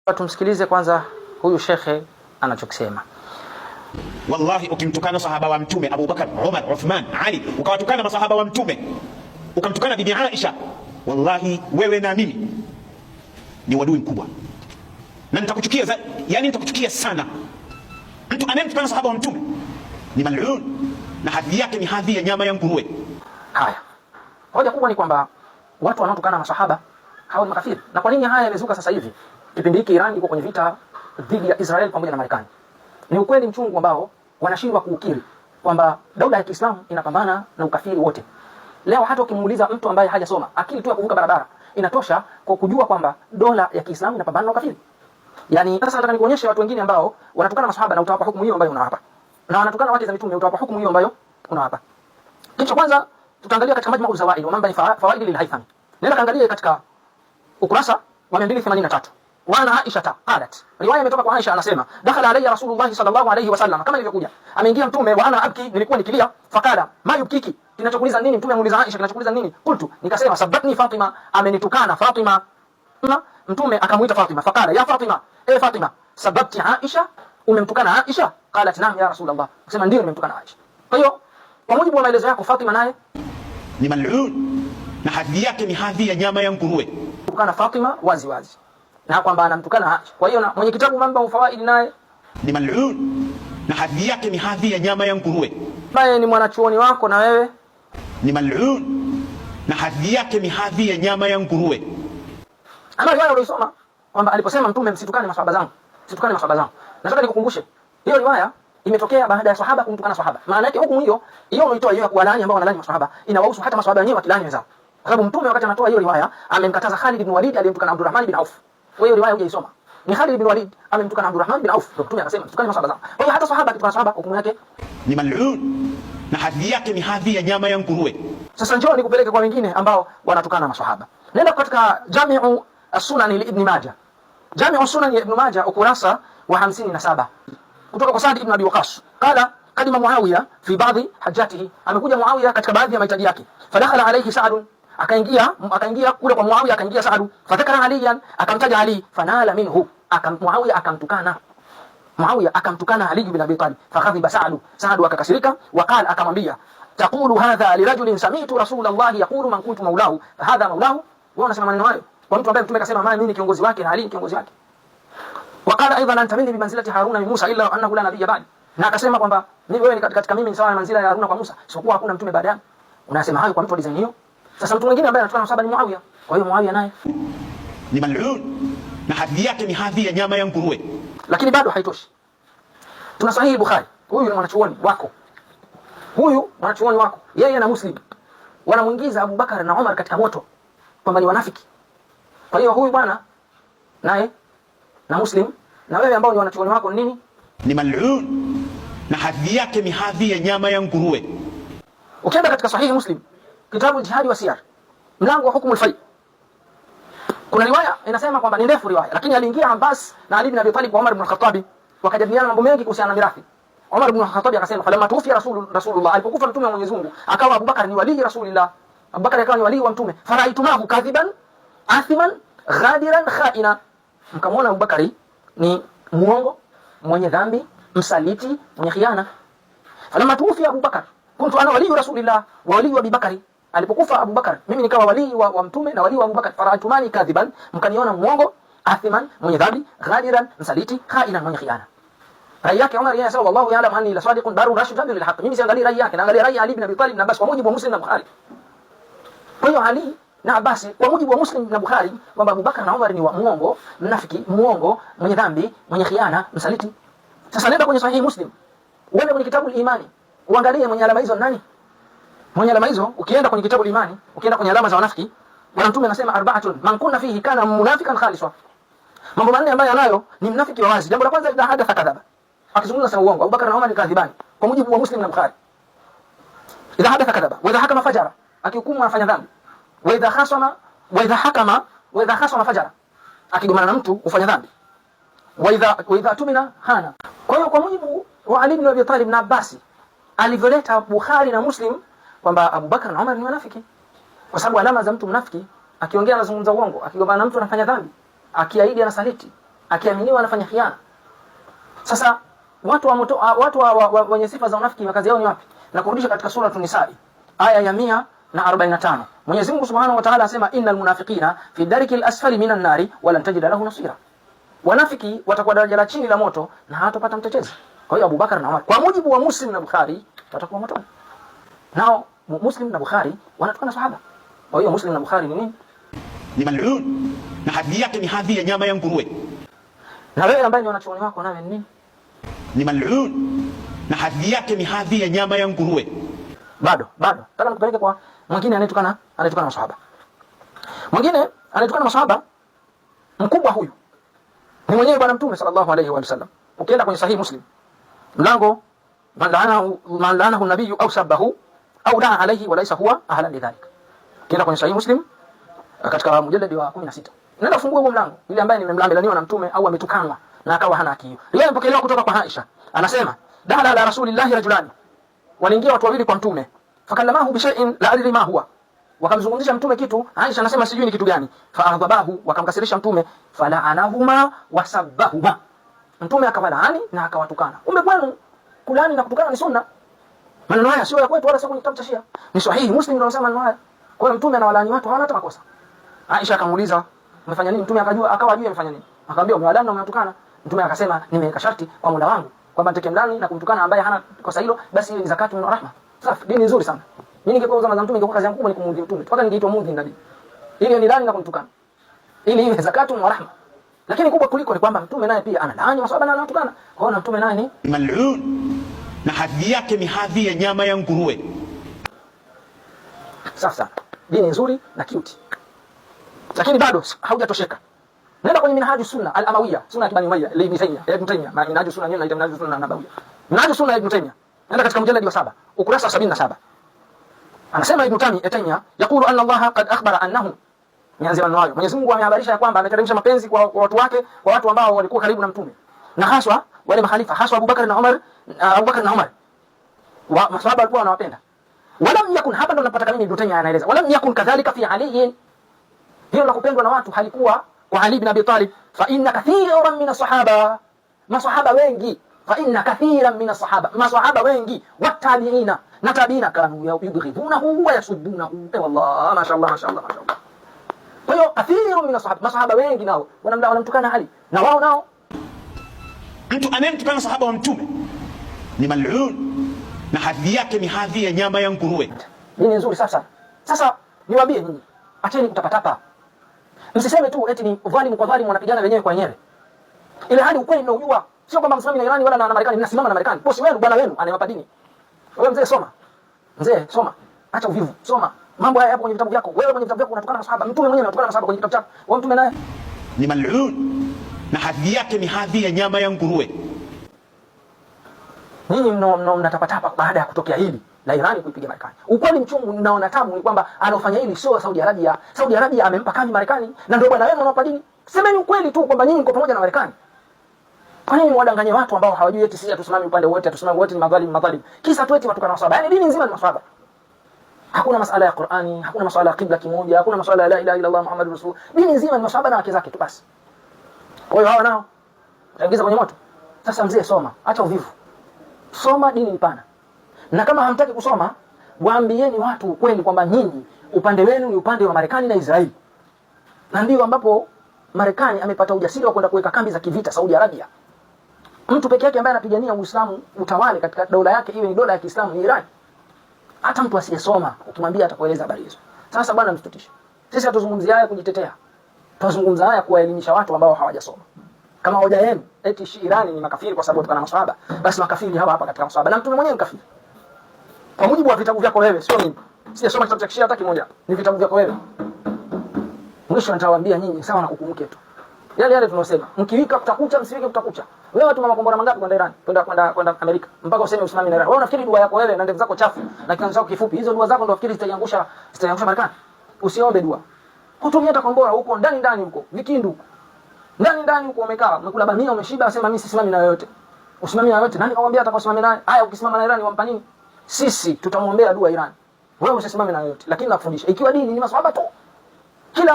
Tumsikilize kwanza huyu shekhe anachokisema. Wallahi, ukimtukana sahaba wa mtume Abu Bakar, Umar, Uthman, Ali, ukawatukana masahaba wa mtume, ukamtukana bibi Aisha, wallahi wewe na mimi ni wadui mkubwa, na nitakuchukia, yani nitakuchukia sana. Mtu anayemtukana sahaba wa mtume ni mal'un, na hadhi yake ni hadhi ya nyama ya nguruwe. Haya, hoja kubwa ni kwamba watu wanaotukana masahaba hao ni makafiri. Na kwa nini haya yamezuka sasa hivi? Kipindi hiki Iran iko kwenye vita dhidi ya Israel pamoja na Marekani. Ni ukweli mchungu ambao wanashindwa kuukiri kwamba dola ya Kiislamu inapambana na ukafiri wote. Leo hata ukimuuliza mtu ambaye hajasoma, akili tu ya kuvuka barabara inatosha kwa kujua kwamba dola ya Kiislamu inapambana na ukafiri. Yaani sasa nataka nikuonyeshe watu wengine ambao wanatukana masahaba na utawapa hukumu hiyo ambayo unawapa. Na wanatukana wake za mitume, utawapa hukumu hiyo ambayo unawapa. Kitu kwanza tutaangalia katika Majma'u Zawaid wa Manbani Fawaid lil-Haythami. Nenda kaangalia katika ukurasa wa 283. Wana Aisha qalat, riwaya imetoka kwa Aisha, anasema dakhala alayya Rasulullah sallallahu alayhi wasallam, kama ilivyokuja, ameingia mtume, wa ana abki, nilikuwa nikilia, fakala ma yubkiki, kinachokuuliza nini? Mtume amuuliza Aisha, kinachokuuliza nini? Qultu, nikasema sabatni Fatima, amenitukana Fatima. Mtume akamuita Fatima, fakala ya Fatima, Fatima, sababti Aisha, umemtukana Aisha? Qalat naam ya Rasulullah, akasema ndio nimemtukana Aisha. Kwa hiyo kwa mujibu wa maelezo yako, Fatima naye ni mal'un, na hadhi yake ni hadhi ya nyama ya nguruwe. Tukana Fatima wazi wazi na kwamba anamtukana Aisha. Kwa hiyo na mwenye kitabu Manba'u Fawaid naye ni mal'un, na hadhi yake ni hadhi ya nyama ya nguruwe. Baye ni mwanachuoni wako na wewe ni mal'un, na hadhi yake ni hadhi ya nyama ya nguruwe. Ama riwaya ulisoma kwamba aliposema mtume msitukane maswahaba zangu, msitukane maswahaba zangu. Nataka nikukumbushe, hiyo riwaya imetokea baada ya sahaba kumtukana sahaba. Maana yake hukumu hiyo unaitoa hiyo kwa laani ambao wanalaani maswahaba, inawahusu hata maswahaba wenyewe wakilani wenzao. Kwa sababu mtume wakati anatoa hiyo riwaya amemkataza Khalid ibn Walid aliyemtukana Abdurrahman bin Auf. Kwa hiyo riwaya hujaisoma. Ni Khalid ibn Walid amemtukana Abdurrahman bin Auf. Ndio mtume akasema msitukane maswahaba zangu. Kwa hiyo hata sahaba akitukana sahaba hukumu yake ni mal'un, na hadhi yake ni hadhi ya nyama ya nguruwe. Sasa njoo nikupeleke kwa wengine ambao wanatukana maswahaba. Nenda katika Jami'u as-Sunan li Ibn Majah. Jami'u as-Sunan ya Ibn Majah ukurasa wa 57. Kutoka kwa Sa'd ibn Abi Waqqas. Qala kadima Muawiya fi ba'dhi hajjatihi. Amekuja Muawiya katika baadhi ya mahitaji yake. Fadakhala alayhi Sa'd. Akaingia kule kwa Muawiya, akaingia Sa'd. Fadhakara Aliyan, akamtaja Ali. Fanala minhu. Muawiya akamtukana. Muawiya akamtukana Ali ibn Abi Talib. Faghadiba Sa'd. Sa'd akakasirika, waqala, akamwambia, taqulu hadha li rajulin sami'tu Rasulullah yaqulu man kuntu maulahu hadha maulahu. Wewe unasema maneno hayo kwa mtu ambaye mtume akasema mimi ni kiongozi wake na Ali ni kiongozi wake. Waqala aidan anta minni bi manzilati Haruna min Musa illa annahu la nabiyya ba'di. Na akasema kwamba wewe ni katika mimi ni sawa na manzila ya Haruna kwa Musa, sio hakuna mtume baada yangu. Unasema hayo kwa mtu wa design hiyo. Sasa mtu mwingine ambaye anatukana sahaba ni Muawiya. Kwa hiyo Muawiya naye ni mal'un, na hadhi yake ni hadhi ya nyama ya nguruwe. Lakini bado haitoshi. Tuna Sahihi Bukhari. Huyu ni mwanachuoni wako. Huyu mwanachuoni wako, yeye na Muslim wanamuingiza Abu Bakar na Umar katika moto kwamba ni wanafiki. Kwa hiyo huyu bwana naye na Muslim na wewe ambao ni wanachuoni wako nini? Ni mal'un, na hadhi yake ni hadhi ya nyama ya nguruwe. Ukienda katika Sahihi Muslim, kitabu Jihad wa Siyar, mlango wa hukumu al-fai, kuna riwaya inasema kwamba ni ndefu riwaya, lakini aliingia Abbas na Ali ibn Abi Talib kwa Umar ibn al-Khattab wakajadiliana mambo mengi kuhusiana na mirathi. Umar ibn al-Khattab akasema falamma tuwfiya Rasulullah, alipokufa mtume wa Mwenyezi Mungu, akawa Abu Bakar ni wali Rasulillah. Abu Bakar akawa ni wali wa mtume. Faraitumahu kadhiban athiman ghadiran khaina, mkamwona Abu Bakari ni muongo, mwenye dhambi, msaliti, mwenye khiana. Falamma tuwfiya Abu Bakar kuntu ana wali Rasulillah wa wali wa Abu Bakari. Alipokufa Abu Bakar mimi nikawa wali wa mtume na wali wa Abu Bakar. Faraitumani kadhiban, mkaniona muongo, athiman, mwenye dhambi, ghadiran, msaliti, khaina, mwenye khiana. Rai yake Umar yeye anasema wallahu ya'lam anni la sadiqun barun rashidun bil haqq. Mimi siangalia rai yake, naangalia rai Ali ibn Abi Talib na Abbas kwa mujibu wa Muslim na Bukhari. Kwa hiyo Ali na Abbas kwa mujibu wa Muslim na Bukhari kwamba Abu Bakar na Umar ni wa muongo, mnafiki, muongo, mwenye dhambi, mwenye khiana, msaliti. Sasa nenda kwenye Sahihi Muslim, uende kwenye kitabu al-Imani, uangalie mwenye alama hizo nani? Mwenye alama hizo, ukienda kwenye kitabu al-Imani, ukienda kwenye alama za wanafiki, Bwana Mtume anasema arba'atun man kunna fihi kana munafiqan khaliswa. Mambo manne ambayo anayo ni mnafiki wa wazi. Jambo la kwanza, idha hadatha kadhaba, akizungumza sana uongo. Abu Bakar na Umar ni kadhibani kwa mujibu wa Muslim na Bukhari. Idha hadatha kadhaba wa idha hakama fajara, akihukumu anafanya dhambi. Wa idha khasama fajara, akigomana na mtu ufanya dhambi. Wa idha tumina hana. Kwa hiyo kwa mujibu wa Ali ibn Abi Talib na Abbas alivyoleta Bukhari na Muslim kwamba Abu Bakar na Umar ni wanafiki, kwa sababu alama za mtu mnafiki, akiongea anazungumza uongo, akigombana na mtu anafanya dhambi, akiahidi anasaliti, akiaminiwa anafanya khiana. Sasa watu wenye sifa za unafiki makazi yao ni wapi? Na kurudisha katika sura An-Nisa aya ya 145. Mwenyezi Mungu Subhanahu wa Ta'ala anasema innal munafiqina fi darikil asfali minan nari wa lan tajida lahu nasira. Wanafiki watakuwa daraja la chini la moto na hatapata mtetezi. Kwa hiyo Abu Bakar na Umar kwa mujibu wa Muslim na Bukhari watakuwa motoni. Nao Muslim na Bukhari wanatokana sahaba. Kwa hiyo Muslim na Bukhari ni nini? Ni mal'un, na hadhi yake ni hadhi ya nyama ya nguruwe. Na wewe ambaye ni wanachuoni wako nawe ni nini? Ni mal'un, na hadhi yake ni hadhi ya nyama ya nguruwe. Bado nataka nikupeleke kwa mwingine anayetukana maswahaba. Mwingine anayetukana maswahaba mkubwa huyu ni mwenyewe bwana Mtume sallallahu alayhi wa sallam. Ukienda kwenye sahihi Muslim mlango man la'anahu an-nabiy au sabbahu au da'a alayhi wa laysa huwa ahlan lidhalik. Ukienda kwenye sahihi Muslim katika mujalladi wa 16 nenda fungua huo mlango, yule ambaye nimemlamelaniwa na Mtume au ametukanwa na akawa hana akili. Leo mpokelewa kutoka kwa Aisha anasema dala ala rasulillahi rajulani, waliingia watu wawili kwa Mtume, fakallamahu bi shay'in la adri ma huwa, wakamzungumzisha Mtume kitu. Aisha anasema sijui ni kitu gani. Fa'adhabahu, wakamkasirisha Mtume, fala'anahuma wasabbahuma, Mtume akawalaani na akawatukana. Kumbe kwenu kulani na kutukana ni sunna. Maneno haya sio ya kwetu wala sio kwenye kitabu cha Shia, ni sahihi Muslim ndio anasema maneno haya. Kwa hiyo Mtume anawalaani watu hawana hata makosa. Aisha akamuuliza umefanya nini? Mtume akawa ajue amefanya nini. Akamwambia umewalaani na umetukana. Mtume akasema nimeweka sharti kwa Mola wangu kwamba nitakemlani na kumtukana ambaye hana kosa hilo, basi ni zakatu na rahma. Safi, dini nzuri sana. Mimi ningekuwa zama za Mtume ingekuwa kazi yangu kubwa ni kumudhi Mtume. Mpaka ningeitwa mudhi ndani. Ili ni lani na kumtukana. Ili iwe zakatu na rahma. Lakini kubwa kuliko ni kwamba Mtume naye pia analaani maswahaba na anatukana. Kwa hiyo Mtume naye ni mal'un, na hadhi yake ni hadhi ya nyama ya nguruwe. Sasa dini nzuri na cute. Lakini bado haujatosheka. Nenda kwenye Minhaju Sunna al-Amawiyya, Sunna ya Ibn Umayyah, Ibn Taymiyyah, Minhaju Sunna nyingine inaitwa Minhaju Sunna Nabawiyya. Minhaju Sunna ya Ibn Taymiyyah. Nenda katika mjaladi wa 7, ukurasa wa 77. Anasema Ibn Taymiyyah, yaqulu anna Allah qad akhbara annahu, nianze maneno hayo. Mwenyezi Mungu amehabarisha kwamba ameteremsha mapenzi kwa watu wake, kwa watu ambao walikuwa karibu na Mtume. Na haswa wale mahalifa, haswa Abu Bakar na Umar. Wa maswahaba walikuwa wanawapenda. Walam yakun, hapa ndo napata mimi Ibn Taymiyyah anaeleza. Walam yakun kadhalika fi Ali. Hiyo la kupendwa na watu halikuwa kwa Ali ibn Abi Talib. Fa inna kathiran min as-sahaba, masahaba wengi, fa inna kathiran min as-sahaba, masahaba wengi, watabiina na tabiina kanu yubghidunahu wa yasuddunahu. Wallah, mashaallah. Kwa hiyo kathiran min as-sahaba, masahaba wengi nao wanamtukana Ali, na wao nao mtu anayemtukana sahaba wa Mtume ni mal'un, na hadhi yake ni hadhi ya nyama ya nguruwe. Ni nzuri. Sasa niwaambie nyinyi, acheni kutapatapa. Msiseme tu eti ni dhalimu kwa dhalimu wanapigana wenyewe kwa wenyewe. Ile hali ukweli mnaujua. Sio kwamba msimami na Irani wala na Marekani, mnasimama na Marekani. Bosi wenu, bwana wenu anayewapa dini. Wewe mzee soma. Acha uvivu. Soma. Mambo haya yapo kwenye vitabu vyako. Wewe kwenye vitabu vyako unatukana na sahaba. Mtume mwenyewe anatukana na sahaba kwenye kitabu chako. Wewe Mtume naye ni mal'un, na hadhi yake ni hadhi ya nyama ya nguruwe. Ninyi mnatapatapa baada ya kutokea hili la Irani kuipiga Marekani. Ukweli mchungu naona tamu ni kwamba anafanya hili sio Saudi Arabia. Saudi Arabia amempa kambi Marekani na ndio bwana wenu anawapa dini. Semeni ukweli tu kwamba nyinyi mko pamoja na Marekani. Kwa nini mwadanganye watu ambao hawajui eti sisi tusimame upande wote, tusimame wote ni madhalimu. Kisa tu eti watu kana maswahaba. Yaani dini nzima ni maswahaba. Hakuna masala ya Qur'ani, hakuna masala ya kibla kimoja, hakuna masala ya la ilaha illa Allah Muhammadur Rasul. Dini nzima ni maswahaba na wake zake tu basi. Kwa hiyo hawa nao taingiza kwenye moto. Sasa mzee soma, acha uvivu. Soma, dini ni pana. Na kama hamtaki kusoma, waambieni watu ukweli kwamba nyinyi upande wenu ni upande wa Marekani na Israeli. Na ndio ambapo Marekani amepata ujasiri wa kwenda kuweka kambi za kivita Saudi Arabia. Mtu pekee yake ambaye anapigania Uislamu utawale katika dola yake iwe ni dola ya Kiislamu ni Iran. Hata mtu asiyesoma ukimwambia atakueleza habari hizo. Sasa bwana msitutishe. Sisi hatuzungumzia haya kujitetea. Tunazungumza haya kuwaelimisha watu ambao hawajasoma. Kama hoja yenu eti Irani ni makafiri kwa sababu tukana maswahaba, basi makafiri hawa hapa katika maswahaba na Mtume mwenyewe mkafiri. Kwa mujibu wa vitabu vyako wewe, sio mimi. Sijasoma kitabu cha Shia hata kimoja. Ni vitabu vyako wewe. Mwisho nitawaambia nyinyi sawa na kukumbuke tu. Yale tunasema. Mkiwika kutakucha, msiwike kutakucha. Wewe watu makombora mangapi kwenda Iran? Kwenda Amerika. Mpaka useme usimami na Iran. Wewe unafikiri dua yako wewe na ndevu zako chafu na kianza chako kifupi. Hizo dua zako ndio fikiri zitaiangusha Marekani. Usiombe dua. Kutumia hata kombora huko ndani huko. Vikindu. Ndani huko umekaa, umekula bamia, umeshiba, asema mimi sisimami na yoyote. Usimami na yoyote. Nani kakwambia atakaosimama naye? Haya ukisimama na Iran wampa nini? Sisi tutamuombea dua Iran. Wewe usisimame na yoyote. Lakini nakufundisha, ikiwa dini ni maswahaba tu, kila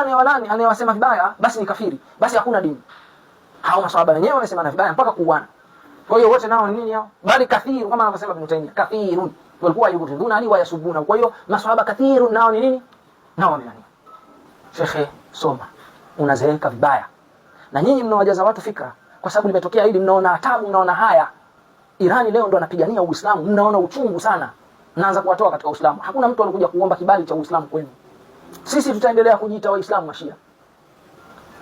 anayewasema vibaya basi ni kafiri. Basi hakuna dini. Hao maswahaba wenyewe wanasemana vibaya mpaka kuuana. Kwa hiyo wote nao ni nini hao? Bali kathiru, kama anavyosema Ibn Taymiyyah, kathirun walikuwa yubghiduna Ali wa yasubuna. Kwa hiyo maswahaba kathirun nao ni nini? Nao ni nani? Shekhe, soma, unazeeka vibaya. Na nyinyi mnawajaza watu fikra, kwa sababu limetokea hili, mnaona tabu, mnaona haya. Irani leo ndo anapigania Uislamu, mnaona uchungu sana. Mnaanza kuwatoa katika Uislamu. Hakuna mtu anakuja kuomba kibali cha Uislamu kwenu. Sisi tutaendelea kujiita Waislamu wa Shia.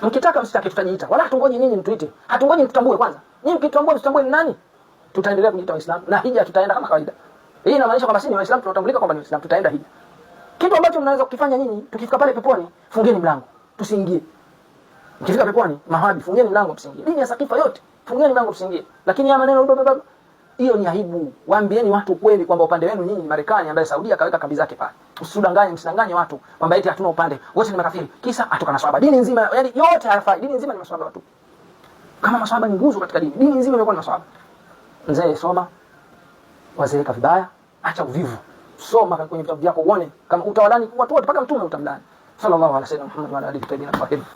Mkitaka msitaki tutajiita. Wala hatungoji nyinyi mtuite. Hatungoji mtutambue kwanza. Nyinyi mkitambua mtambue ni nani? Tutaendelea kujiita Waislamu na hija tutaenda kama kawaida. Hii inamaanisha kwamba sisi ni Waislamu, tunatambulika kwamba ni Waislamu, tutaenda hija. Kitu ambacho mnaweza kukifanya nyinyi, tukifika pale peponi, fungeni mlango, tusiingie. Mkifika peponi, mahabi, fungeni mlango tusiingie. Dini ya Sakifa yote, fungeni mlango tusiingie. Lakini haya maneno hiyo ni aibu. Waambieni watu kweli kwamba upande wenu nyinyi ni Marekani ambaye Saudi akaweka kambi zake pale. Usidanganye, msidanganye watu kwamba eti hatuna upande. Wote ni makafiri. Kisa atoka na swahaba. Dini nzima, yani yote hayafai. Dini nzima ni maswahaba watu. Kama maswahaba ni nguzo katika dini, dini nzima imekuwa ni maswahaba. Mzee, soma, wazeeka vibaya, acha uvivu. Soma kwenye vitabu vyako uone kama utawalani watu wote mpaka mtume utamlani. Sallallahu alaihi wasallam Muhammad wa alihi tabi'in.